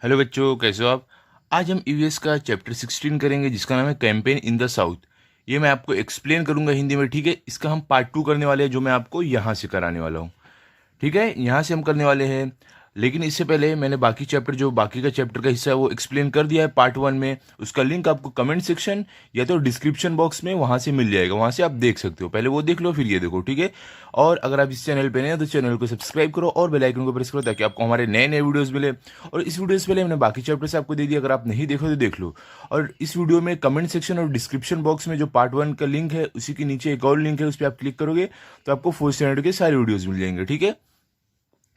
Hello बच्चों, कैसे हो आप। आज हम ईवीएस का चैप्टर 16 करेंगे जिसका नाम है कैंपेन इन द साउथ। ये मैं आपको एक्सप्लेन करूंगा हिंदी में, ठीक है। इसका हम पार्ट 2 करने वाले हैं जो मैं आपको यहाँ से कराने वाला हूँ, ठीक है। यहाँ से हम करने वाले हैं। लेकिन इससे पहले मैंने बाकी चैप्टर, जो बाकी का चैप्टर का हिस्सा है वो एक्सप्लेन कर दिया है पार्ट 1 में। उसका लिंक आपको कमेंट सेक्शन या तो डिस्क्रिप्शन बॉक्स में वहाँ से मिल जाएगा, वहाँ से आप देख सकते हो। पहले वो देख लो फिर ये देखो, ठीक है। और अगर आप इस चैनल पे नए हैं तो चैनल को सब्सक्राइब करो और बेल आइकन को प्रेस करो ताकि आपको हमारे नए नए वीडियोस मिले। और इस वीडियो से पहले मैंने बाकी चैप्टर से आपको दे दिया, अगर आप नहीं देखो तो देख लो। और इस वीडियो में कमेंट सेक्शन और डिस्क्रिप्शन बॉक्स में जो पार्ट 1 का लिंक है उसी के नीचे एक और लिंक है, उस पर आप क्लिक करोगे तो आपको 4th स्टैंडर्ड के सारे वीडियोज मिल जाएंगे, ठीक है।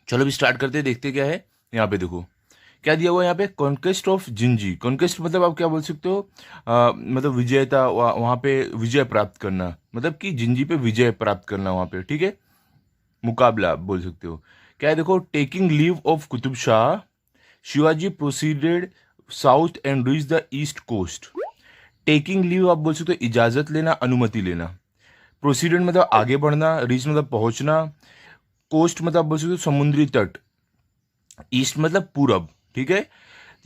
चलो अभी स्टार्ट करते हैं, देखते क्या है। यहाँ पे देखो क्या दिया हुआ है यहाँ पे, कॉन्क्वेस्ट ऑफ जिंजी। कॉन्क्वेस्ट मतलब आप क्या बोल सकते हो, मतलब विजयता, वहाँ पे विजय प्राप्त करना, मतलब कि जिंजी पे विजय प्राप्त करना वहाँ पे, ठीक है। मुकाबला आप बोल सकते हो। क्या है देखो, taking leave of Qutb Shah, Shivaji proceeded south and reach the east coast. Taking leave आप बोल सकते हो इजाजत लेना, अनुमति लेना। प्रोसीडेड मतलब आगे बढ़ना, रीच मतलब पहुंचना, कोस्ट मतलब आप बोल सकते हो समुद्री तट, ईस्ट मतलब पूरब, ठीक है।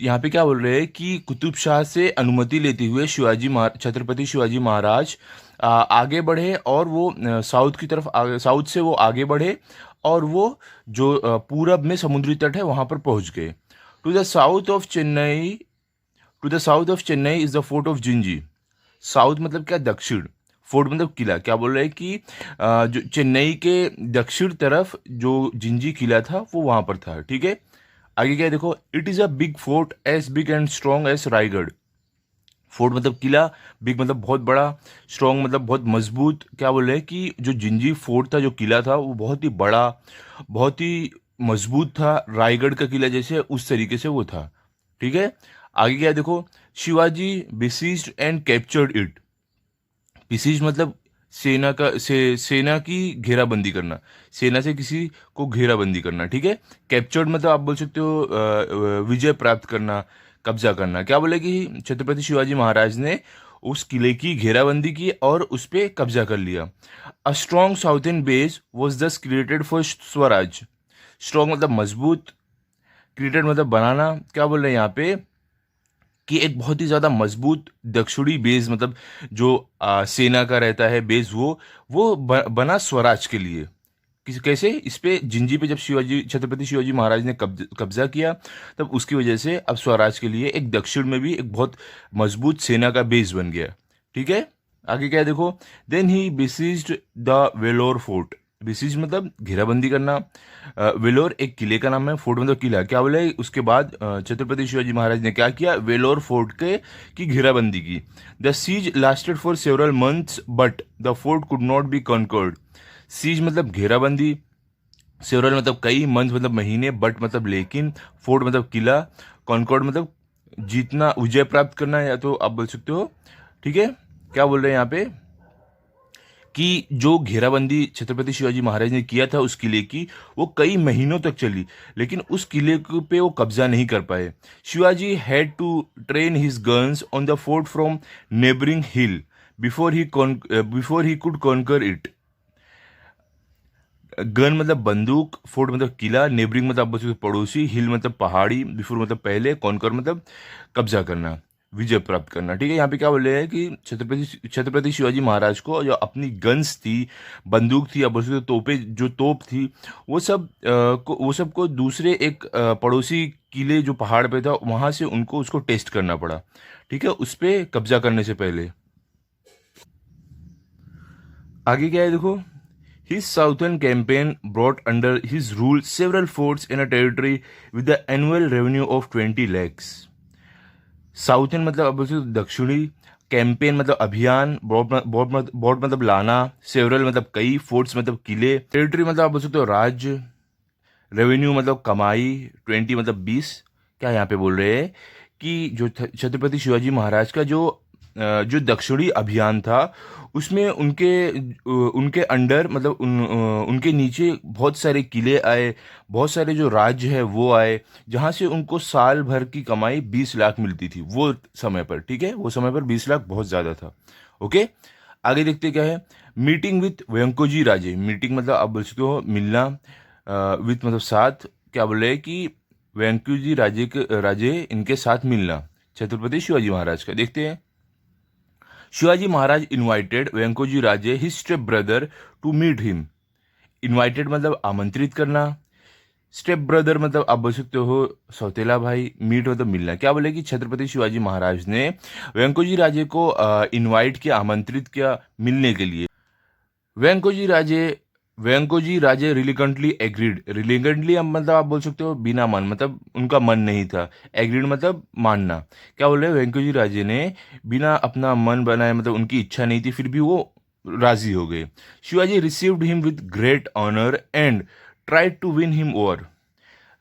यहाँ पे क्या बोल रहे हैं कि कुतुब शाह से अनुमति लेते हुए छत्रपति शिवाजी महाराज आगे बढ़े और वो साउथ की तरफ साउथ से वो आगे बढ़े और वो जो पूरब में समुद्री तट है वहाँ पर पहुँच गए। To the south of Chennai, to the south of Chennai is the fort of Gingee. South मतलब क्या, दक्षिण। फोर्ट मतलब किला। क्या बोल रहे हैं कि जो चेन्नई के दक्षिण तरफ जो जिंजी किला था वो वहां पर था, ठीक है। आगे क्या है देखो, it is a big fort as big and strong as Raigad. Fort मतलब किला, बिग मतलब बहुत बड़ा, स्ट्रॉन्ग मतलब बहुत मजबूत। क्या बोल रहे हैं कि जो जिंजी फोर्ट था, जो किला था, वो बहुत ही बड़ा, बहुत ही मजबूत था, रायगढ़ का किला जैसे उस तरीके से वो था, ठीक है। आगे क्या है देखो, Shivaji besieged and captured it. Besiege मतलब सेना की घेराबंदी करना, सेना से किसी को घेराबंदी करना, ठीक है। कैप्चर्ड मतलब आप बोल सकते हो विजय प्राप्त करना, कब्जा करना। क्या बोले कि छत्रपति शिवाजी महाराज ने उस किले की घेराबंदी की और उस पर कब्जा कर लिया। A strong southern base was दस क्रिएटेड फॉर स्वराज। स्ट्रॉन्ग मतलब मजबूत, क्रिएटेड मतलब बनाना। क्या बोल रहे हैं यहाँ पे कि एक बहुत ही ज़्यादा मजबूत दक्षिणी बेस, मतलब जो सेना का रहता है बेस, वो बना स्वराज के लिए। कैसे, इस पे जिंजी पे जब शिवाजी, छत्रपति शिवाजी महाराज ने कब्जा किया, तब उसकी वजह से अब स्वराज के लिए एक दक्षिण में भी एक बहुत मजबूत सेना का बेस बन गया, ठीक है। आगे क्या है देखो, then he besieged the Vellore fort. Besiege मतलब घेराबंदी करना, वेलोर एक किले का नाम है, फोर्ट मतलब किला। क्या बोले उसके बाद छत्रपति शिवाजी महाराज ने क्या किया, वेलोर फोर्ट के की घेराबंदी की। The siege lasted for several months but the fort could not be conquered. Siege मतलब घेराबंदी, सेवरल मतलब कई, मंथ मतलब महीने, बट मतलब लेकिन, फोर्ट मतलब किला, कॉन्कॉर्ड मतलब जीतना, विजय प्राप्त करना, या तो आप बोल सकते हो, ठीक है। क्या बोल रहे हैं यहाँ पे कि जो घेराबंदी छत्रपति शिवाजी महाराज ने किया था उस किले की, वो कई महीनों तक चली, लेकिन उस किले पे वो कब्जा नहीं कर पाए। Shivaji had to train his guns on the fort from neighbouring hill before he could conquer it. Gun मतलब बंदूक, फोर्ट मतलब किला, नेबरिंग मतलब आप बोल सकते हो पड़ोसी, हिल मतलब पहाड़ी, बिफोर मतलब पहले, कॉन्कर मतलब कब्जा करना, विजय प्राप्त करना, ठीक है। यहाँ पे क्या बोल रहे हैं कि छत्रपति शिवाजी महाराज को जो अपनी गन्स थी, बंदूक थी, या बोल सकते हो तोपें, जो तोप थी, वो सब को दूसरे एक पड़ोसी किले जो पहाड़ पे था वहां से उनको उसको टेस्ट करना पड़ा, ठीक है, उस पर कब्जा करने से पहले। आगे क्या है देखो, his southern campaign brought under his rule several forts in a territory with the annual revenue of 20 lakhs. Southern मतलब अब बोल सकते हो दक्षिणी, कैंपेन मतलब अभियान, बॉट मतलब लाना, सेवरल मतलब कई, फोर्ट्स मतलब किले, टेरिटरी मतलब आप बोल सकते हो राज्य, रेवेन्यू मतलब कमाई, 20 मतलब 20। क्या यहाँ पे बोल रहे हैं कि जो छत्रपति शिवाजी महाराज का जो दक्षिणी अभियान था उसमें उनके अंडर, मतलब उनके नीचे बहुत सारे किले आए, बहुत सारे जो राज्य है वो आए, जहाँ से उनको साल भर की कमाई 20 लाख मिलती थी वो समय पर, ठीक है। वो समय पर 20 लाख बहुत ज़्यादा था, ओके। आगे देखते क्या है, meeting with Vyankoji Raje. Meeting मतलब आप बोल सकते हो मिलना, विथ मतलब साथ। क्या बोल रहे हैं कि वेंकोजी राजे इनके साथ मिलना, छत्रपति शिवाजी महाराज का। देखते हैं। Shivaji Maharaj invited Venkoji Raje his step brother to meet him. Invited मतलब आमंत्रित करना, स्टेप ब्रदर मतलब आप बोल सकते हो सौतेला भाई, मीट मतलब मिलना। क्या बोले कि छत्रपति शिवाजी महाराज ने वेंकोजी राजे को इनवाइट किया, आमंत्रित किया मिलने के लिए। वेंकोजी राजे वेंकोजी राजे रिलीगेंटली एग्रीड। रिलीगेंटली मतलब आप बोल सकते हो बिना मन, मतलब उनका मन नहीं था। एग्रीड मतलब मानना। क्या बोल रहे हैं, वेंकोजी राजे ने बिना अपना मन बनाए, मतलब उनकी इच्छा नहीं थी फिर भी वो राजी हो गए। Shivaji received him with great honour and tried to win him over.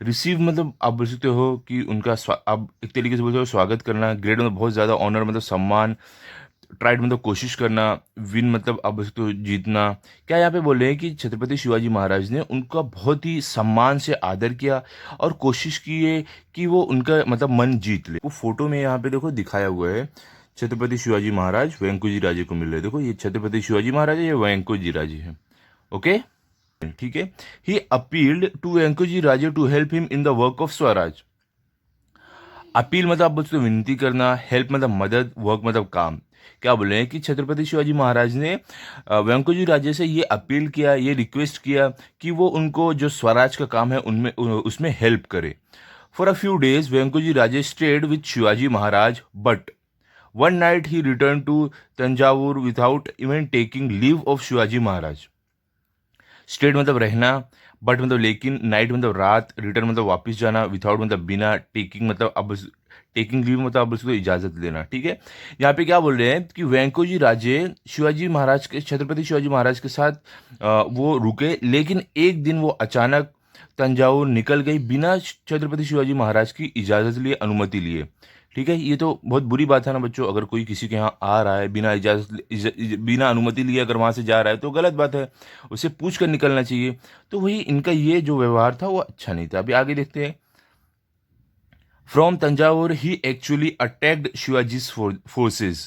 Receive मतलब आप बोल सकते हो कि उनका आप एक तरीके से बोलते हो स्वागत करना। ग्रेट मतलब बहुत ज़्यादा, ऑनर मतलब सम्मान, ट्राइड मतलब कोशिश करना, विन मतलब आप बोल सकते हो जीतना। क्या यहाँ पे बोल रहे हैं कि छत्रपति शिवाजी महाराज ने उनका बहुत ही सम्मान से आदर किया और कोशिश की है कि वो उनका मतलब मन जीत ले। वो फोटो में यहाँ पे देखो दिखाया हुआ है, छत्रपति शिवाजी महाराज वेंकोजी राजे को मिल रहे हैं। देखो ये छत्रपति शिवाजी महाराज है, ये वेंकोजी राजे हैं। ओके, ठीक है। He appealed to Venkoji Raje to help him in the work of Swaraj. Appeal मतलब आप बोलते हो विनती करना, हेल्प मतलब मदद, वर्क मतलब काम। क्या बोले हैं कि छत्रपति शिवाजी महाराज ने वेंकोजी राजे से ये अपील किया, ये रिक्वेस्ट किया कि वो उनको जो स्वराज का काम है उनमें उसमें हेल्प करे। For a few days Venkoji Raje stayed with Shivaji Maharaj, but one night he return to Thanjavur without even taking leave of Shivaji Maharaj. Stayed मतलब रहना, बट मतलब लेकिन, नाइट मतलब रात, रिटर्न मतलब वापस जाना, विदाउट मतलब बिना, टेकिंग मतलब अब टेकिंग लीव मतलब अब उसको इजाज़त लेना। ठीक है। यहाँ पे क्या बोल रहे हैं कि वेंकोजी राजे शिवाजी महाराज के, छत्रपति शिवाजी महाराज के साथ वो रुके, लेकिन एक दिन वो अचानक तंजावुर निकल गई बिना छत्रपति शिवाजी महाराज की इजाज़त लिए, अनुमति लिए। ठीक है। ये तो बहुत बुरी बात है ना बच्चों, अगर कोई किसी के यहाँ आ रहा है बिना बिना अनुमति लिए अगर वहाँ से जा रहा है तो गलत बात है, उसे पूछ कर निकलना चाहिए। तो वही इनका ये जो व्यवहार था वो अच्छा नहीं था। अभी आगे देखते हैं। From Thanjavur he actually attacked Shivaji's forces.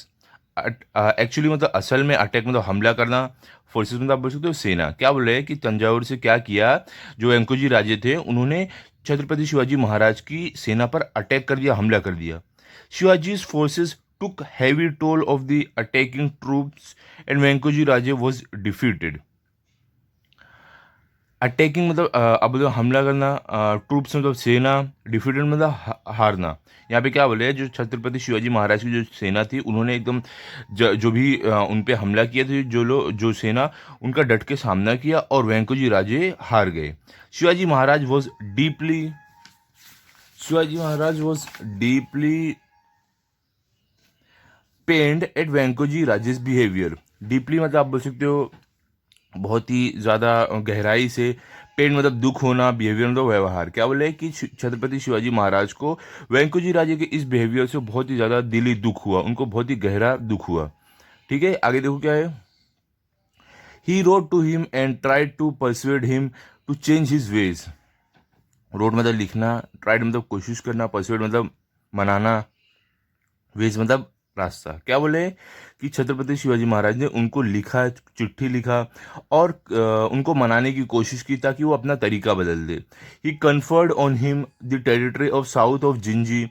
Actually मतलब असल में, अटैक मतलब हमला करना, फोर्सेस मतलब आप बोल सकते हो सेना। क्या बोल रहे हैं कि तंजावुर से क्या किया, जो वेंकोजी राजे थे उन्होंने छत्रपति शिवाजी महाराज की सेना पर अटैक कर दिया, हमला कर दिया। Shivaji's forces took heavy toll of the attacking troops and Venkoji Raje was defeated. Attacking मतलब अब मतलब हमला करना, ट्रूप्स मतलब सेना, डिफीटेड मतलब हारना। यहाँ पे क्या बोले हैं, जो छत्रपति शिवाजी महाराज की जो सेना थी उन्होंने एकदम जो भी उन पे हमला किया था, जो सेना, उनका डट के सामना किया और वेंकोजी राजे हार गए। Shivaji Maharaj was deeply pained at Venkoji Raje's behaviour. Deeply मतलब आप बोल सकते हो बहुत ही ज़्यादा गहराई से, पेन मतलब दुख होना, बिहेवियर मतलब व्यवहार। क्या बोले कि छत्रपति शिवाजी महाराज को वेंकोजी राजे के इस बिहेवियर से बहुत ही ज़्यादा दिली दुख हुआ, उनको बहुत ही गहरा दुख हुआ। ठीक है। आगे देखो क्या है। He wrote to him and tried to persuade him to change his ways. Wrote मतलब लिखना, ट्राइड मतलब कोशिश करना, परसुएड मतलब मनाना, वेज मतलब रास्ता। क्या बोले कि छत्रपति शिवाजी महाराज ने उनको लिखा, चिट्ठी लिखा और उनको मनाने की कोशिश की ताकि वो अपना तरीका बदल दे। He conferred on him the territory of south of Gingee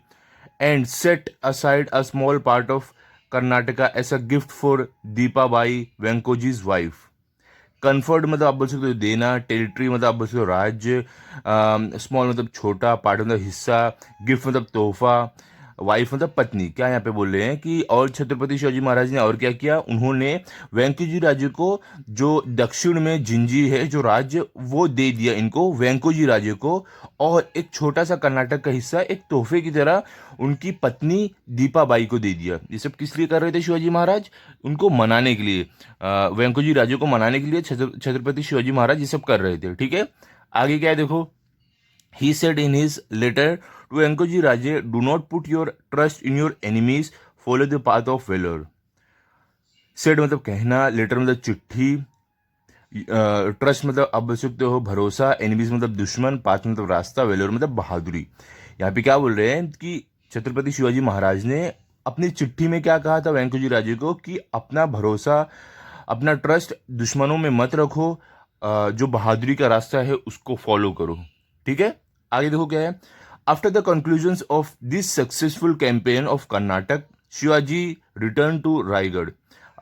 and set aside a small part of Karnataka as a gift for Deepabai Venkoji's wife. Conferred मतलब आप बोल सकते हो देना, टेरिटरी मतलब आप बोल सकते हो राज्य, स्मॉल मतलब छोटा, पार्ट मतलब हिस्सा, गिफ्ट मतलब तोहफा, वाइफ मतलब पत्नी। क्या यहाँ पे बोल रहे हैं कि और छत्रपति शिवाजी महाराज ने और क्या किया, उन्होंने वेंकोजी राजे को जो दक्षिण में जिंजी है जो राज्य वो दे दिया इनको, वेंकोजी राजे को, और एक छोटा सा कर्नाटक का हिस्सा एक तोहफे की तरह उनकी पत्नी दीपाबाई को दे दिया। ये सब किस लिए कर रहे थे शिवाजी महाराज, उनको मनाने के लिए, वेंकोजी राजे को मनाने के लिए छत्रपति शिवाजी महाराज ये सब कर रहे थे। ठीक है। आगे क्या है देखो। He said in his letter to Venkoji Raje, do not put your trust in your enemies, follow the path of valour. Said मतलब कहना, लेटर मतलब चिट्ठी, ट्रस्ट मतलब आप बोल सकते हो भरोसा, एनिमीज मतलब दुश्मन, पाथ मतलब रास्ता, वेलोर मतलब बहादुरी। यहाँ पे क्या बोल रहे हैं कि छत्रपति शिवाजी महाराज ने अपनी चिट्ठी में क्या कहा था वेंकोजी राजे को कि अपना भरोसा, अपना ट्रस्ट दुश्मनों में मत रखो, जो बहादुरी का रास्ता है उसको फॉलो करो। ठीक है। आगे देखो क्या है। After the conclusions of this successful campaign of Karnataka, Shivaji return to Raigad.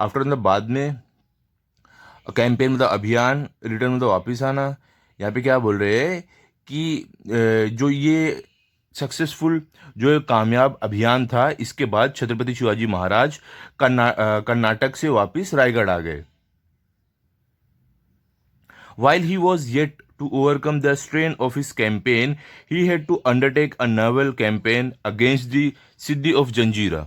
After मतलब बाद में, कैंपेन मतलब अभियान, रिटर्न मतलब वापिस आना। यहाँ पे क्या बोल रहे हैं कि जो ये सक्सेसफुल, जो कामयाब अभियान था, इसके बाद छत्रपति शिवाजी महाराज कर्नाटक से वापिस रायगढ़ आ गए। While he was yet to overcome the strain of his campaign, he had to undertake a naval campaign against the Siddhi of Janjira.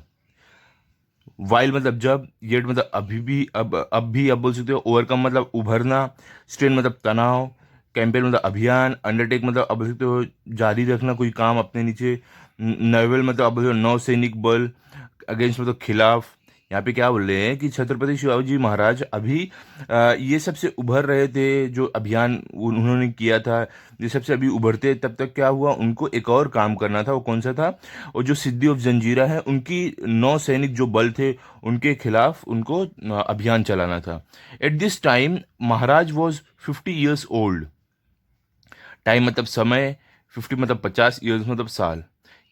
While मतलब जब, येट मतलब अभी भी, अब बोल सकते हो। ओवरकम मतलब उभरना, स्ट्रेन मतलब तनाव, कैंपेन मतलब अभियान, अंडरटेक मतलब अब बोल सकते हो जारी रखना कोई काम अपने नीचे, नेवल मतलब अब बोल सकते हो नौसैनिक बल, अगेंस्ट मतलब खिलाफ। यहाँ पे क्या बोल रहे हैं कि छत्रपति शिवाजी महाराज अभी ये सबसे उभर रहे थे, जो अभियान उन्होंने किया था, ये सबसे अभी उभरते, तब तक क्या हुआ, उनको एक और काम करना था। वो कौन सा था? और जो सिद्धि ऑफ जंजीरा है, उनकी नौसैनिक जो बल थे, उनके खिलाफ उनको अभियान चलाना था। At this time Maharaj was 50 years old. Time मतलब समय, 50 मतलब 50, ईयर्स मतलब साल।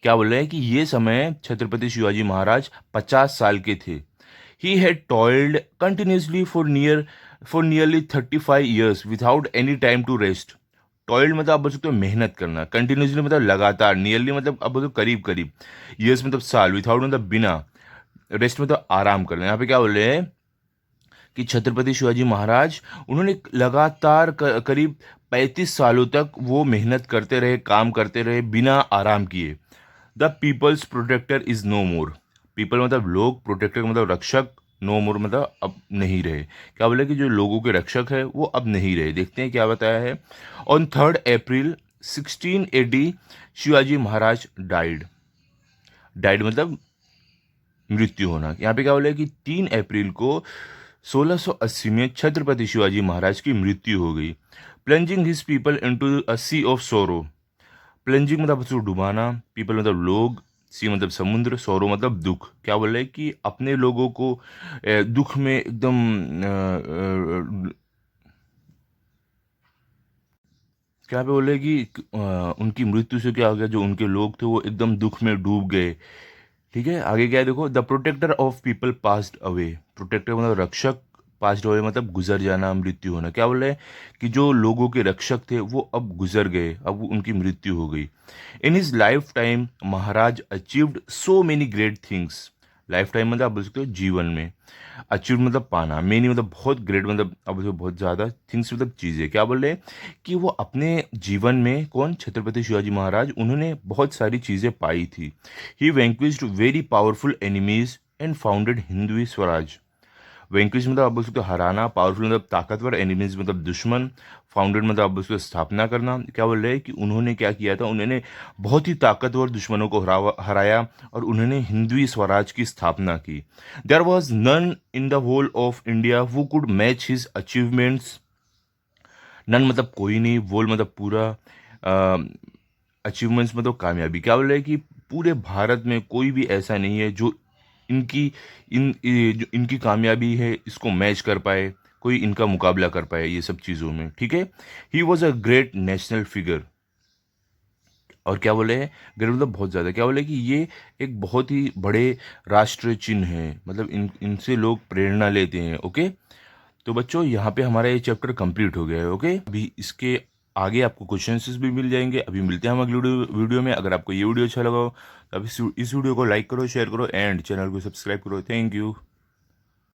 क्या बोल रहे हैं कि ये समय छत्रपति शिवाजी महाराज 50 साल के थे। He had toiled continuously for nearly 35 years without any time to rest. Toiled मतलब आप बोल सकते हो मेहनत करना, कंटिन्यूसली मतलब लगातार, नियरली मतलब आप बोल सकते हो करीब करीब, ईयर्स मतलब साल, विदाउट मतलब बिना, रेस्ट मतलब आराम करना। यहाँ पे क्या बोल रहे हैं कि छत्रपति शिवाजी महाराज, उन्होंने लगातार करीब 35 सालों तक वो मेहनत करते रहे, काम करते रहे, बिना आराम किए। The people's protector is no more. People मतलब लोग, प्रोटेक्टर मतलब रक्षक, नो मोर मतलब अब नहीं रहे। क्या बोले कि जो लोगों के रक्षक है वो अब नहीं रहे। देखते हैं क्या बताया है। On 3 April 1680 Shivaji Maharaj died. Died मतलब मृत्यु होना। यहाँ पे क्या बोला है कि 3 अप्रैल को 1680 में छत्रपति शिवाजी महाराज की मृत्यु हो गई। Plunging his people into a sea of sorrow. Plunging मतलब उसको डुबाना, पीपल मतलब लोग, सी मतलब समुद्र, सोरो मतलब दुख। क्या बोल रहे हैं कि अपने लोगों को दुख में एकदम क्या पे बोल रहे हैं कि उनकी मृत्यु से क्या हो गया, जो उनके लोग थे वो एकदम दुख में डूब गए। ठीक है, आगे क्या है देखो। The protector of people passed away. Protector मतलब रक्षक, पास्ड अवे मतलब गुजर जाना, मृत्यु होना। क्या बोल रहे हैं कि जो लोगों के रक्षक थे वो अब गुजर गए, अब उनकी मृत्यु हो गई। In his life time Maharaj achieved so many great things. Life time मतलब आप बोल सकते हो जीवन में, अचीव मतलब पाना, मेनी मतलब बहुत, ग्रेट मतलब आप बोल सकते हो बहुत ज़्यादा, थिंग्स मतलब चीज़ें। क्या बोल रहे हैं कि वो अपने जीवन में, कौन, छत्रपति शिवाजी महाराज, उन्होंने बहुत सारी चीज़ें पाई थी। He vanquished very powerful enemies and founded Hindavi Swaraj. Vanquish मतलब आप बोल सकते हो हराना, पावरफुल मतलब ताकतवर, एनिमीज मतलब दुश्मन, फाउंडेड मतलब आप बोल सकते हो स्थापना करना। क्या बोल रहे हैं कि उन्होंने क्या किया था, उन्होंने बहुत ही ताकतवर दुश्मनों को हराया और उन्होंने हिंदवी स्वराज की स्थापना की। There was none in the whole of India who could match his achievements. None मतलब कोई नहीं, वोल मतलब पूरा, अचीवमेंट्स मतलब कामयाबी। क्या बोल रहे हैं कि पूरे भारत में कोई भी ऐसा नहीं है जो जो इनकी कामयाबी है इसको मैच कर पाए, कोई इनका मुकाबला कर पाए ये सब चीज़ों में। ठीक है, he was a great national figure. और क्या बोले हैं, ग्रेट मतलब बहुत ज़्यादा। क्या बोले कि ये एक बहुत ही बड़े राष्ट्र चिन्ह है, मतलब इनसे लोग प्रेरणा लेते हैं। ओके, तो बच्चों यहाँ पे हमारा ये चैप्टर कंप्लीट हो गया है। ओके, अभी इसके आगे आपको क्वेश्चंस भी मिल जाएंगे। अभी मिलते हैं हम अगले वीडियो में। अगर आपको ये वीडियो अच्छा लगा हो तो आप इस वीडियो को लाइक करो, शेयर करो एंड चैनल को सब्सक्राइब करो। Thank you.